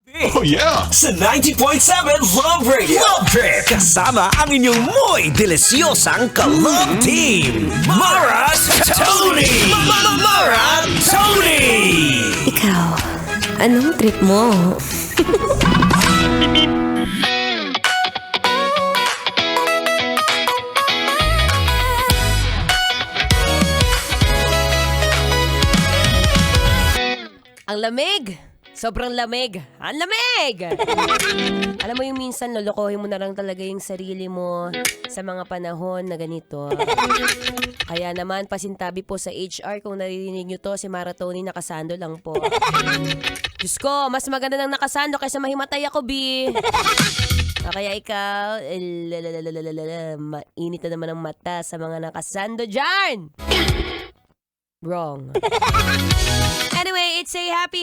Oh yeah! Sa 90.7 Love Radio. Love Trip. Kasama ang inyong muy delisyosang ka-love team. Mara Tony! Mara Tony! Ikaw, anong trip mo? Ang lamig! Sobrang lamig! Ang lamig! Alam mo yung minsan lolokohin mo na lang talaga yung sarili mo sa mga panahon na ganito. Kaya naman pasintabi po sa HR kung naririnig nyo to, si Mara Tony nakasando lang po. Diyos ko, mas maganda nang nakasando kaysa mahimatay ako, B. Kaya ikaw, mainit na naman ang mata sa mga nakasando dyan! Wrong. Anyway, it's a happy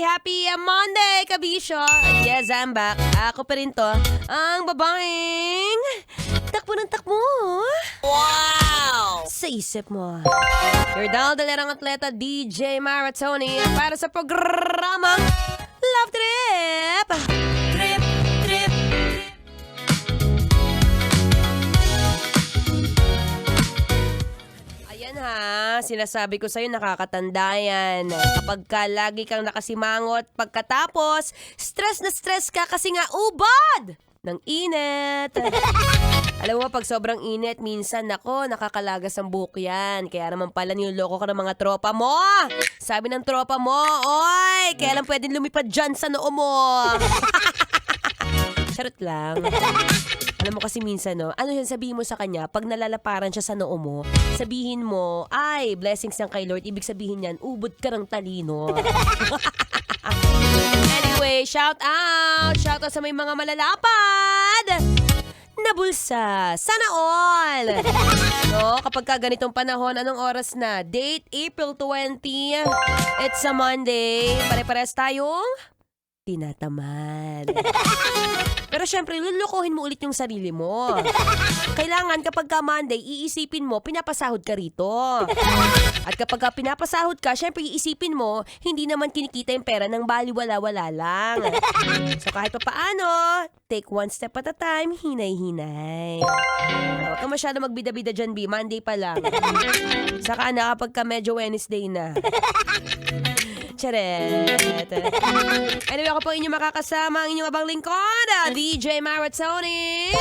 Monday, kabisyo. Yes, I'm back. Ako pa rin to. Ang babaeng takbo ng takbo. Wow! Sa isip mo. Your daldalerang atleta, DJ Mara Tony, para sa programang Love Trip. Trip, trip, ha, sinasabi ko sa'yo, nakakatanda yan. Kapag ka lagi kang nakasimangot, pagkatapos, stress na stress ka kasi nga ubod ng init. Alam mo, pag sobrang init, minsan, nako, nakakalagas ang buhok yan. Kaya naman pala niloloko ka ng mga tropa mo. Sabi ng tropa mo, oy, kaya lang pwedeng lumipad dyan sa noo mo. Charot lang. Alam mo kasi minsan, no, ano yan, sabihin mo sa kanya, pag nalalaparan siya sa noo mo, sabihin mo, ay, blessings ng kay Lord, ibig sabihin yan, ubod ka ng talino. Anyway, shout out sa may mga malalapad na bulsa. Sana all! No, kapag ka ganitong panahon, anong oras na? Date, April 20. It's a Monday. Pare-pares tayong tinatamad. Pero syempre, lulukohin mo ulit yung sarili mo. Kailangan kapag ka Monday, iisipin mo, pinapasahod ka rito. At kapag ka pinapasahod ka, syempre iisipin mo, hindi naman kinikita yung pera ng baliwala-wala lang. So kahit pa paano, take one step at a time, hinay-hinay. Huwag ka masyado magbida-bida dyan, B. Monday pa lang. Saka na kapag ka medyo Wednesday na. Charet. Anyway, ako po inyong makakasama, ang inyong abang lingkod, DJ Mara Tony.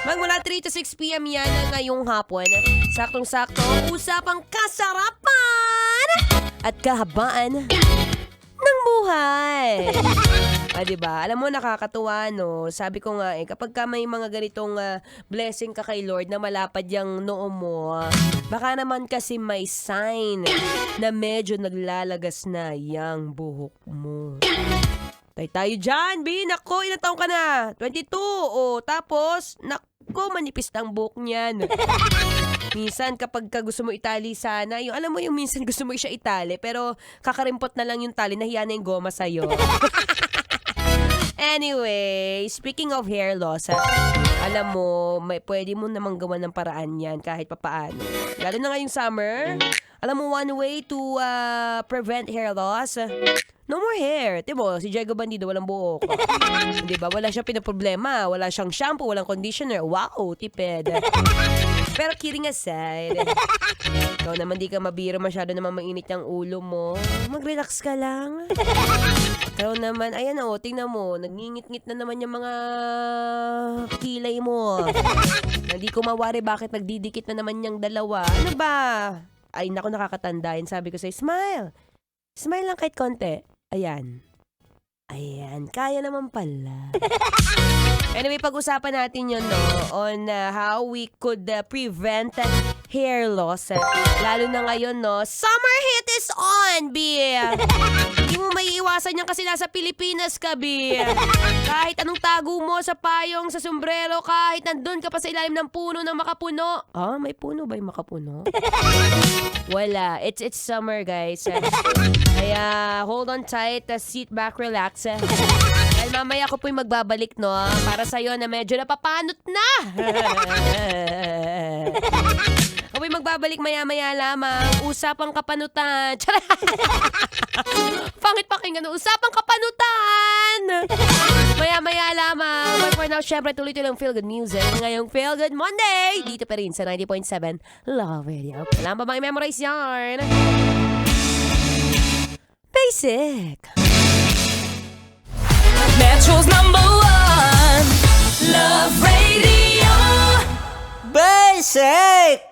Magmula 3 to 6 p.m. yan ngayong hapon. Saktong-sakto, usapang kasarapan at kahabaan ng buhay. Diba? Alam mo, nakakatuwa, no? Sabi ko nga, kapag ka may mga ganitong blessing ka kay Lord na malapad yung noo mo, baka naman kasi may sign na medyo naglalagas na yung buhok mo. Tayo dyan, B. Nako, ilang taong ka na? 22. O, tapos, nako, manipis na ang buhok niyan. Minsan, kapag ka gusto mo itali sana, yung alam mo yung minsan gusto mo siya itali, pero kakarimpot na lang yung tali, nahiya na yung goma sa'yo. Anyway, speaking of hair loss, alam mo, pwede mo namang gawa ng paraan yan kahit papaano. Lalo na ngayong summer, alam mo, one way to prevent hair loss, no more hair. Diba, si Diego Bandido walang buhok. Diba, wala siyang pinaproblema, wala siyang shampoo, walang conditioner. Wow, tipid. Pero kidding aside, ikaw naman di ka mabiro, masyado naman mainit ang ulo mo. Mag-relax ka lang. Ikaw naman, ayan o, tingnan mo, nagngingit-ngit na naman yung mga kilay mo. Hindi ko mawari bakit nagdidikit na naman yung dalawa. Ano ba? Ay, naku, nakakatandain. Sabi ko sa'yo, smile. Smile lang kahit konti. Ayan. Ayan, kaya naman pala. Anyway, pag-usapan natin yun, no, on how we could prevent hair loss. Lalo na ngayon, no, summer heat is on, B. Hindi mo maiiwasan yan kasi nasa Pilipinas ka, B. Kahit anong tago mo sa payong, sa sombrero, kahit nandun ka pa sa ilalim ng puno ng makapuno. Ah, may puno ba yung makapuno? Wala. It's summer, guys. Kaya hold on tight, sit back, relax. Dahil mamaya ko po'y magbabalik, no? Para sa'yo na medyo napapanot na. Ako'y magbabalik maya-maya lamang. Usapang kapanutan. Pangit pakinggan, usapang kapanutan. For now, syempre tuloy-tuloy ang Feel Good Music. Ngayong Feel Good Monday, dito pa rin sa 90.7 Love Radio. Kailangan ba mag-memorize yarn? Basic. Metro's #1 Love Radio. Basic!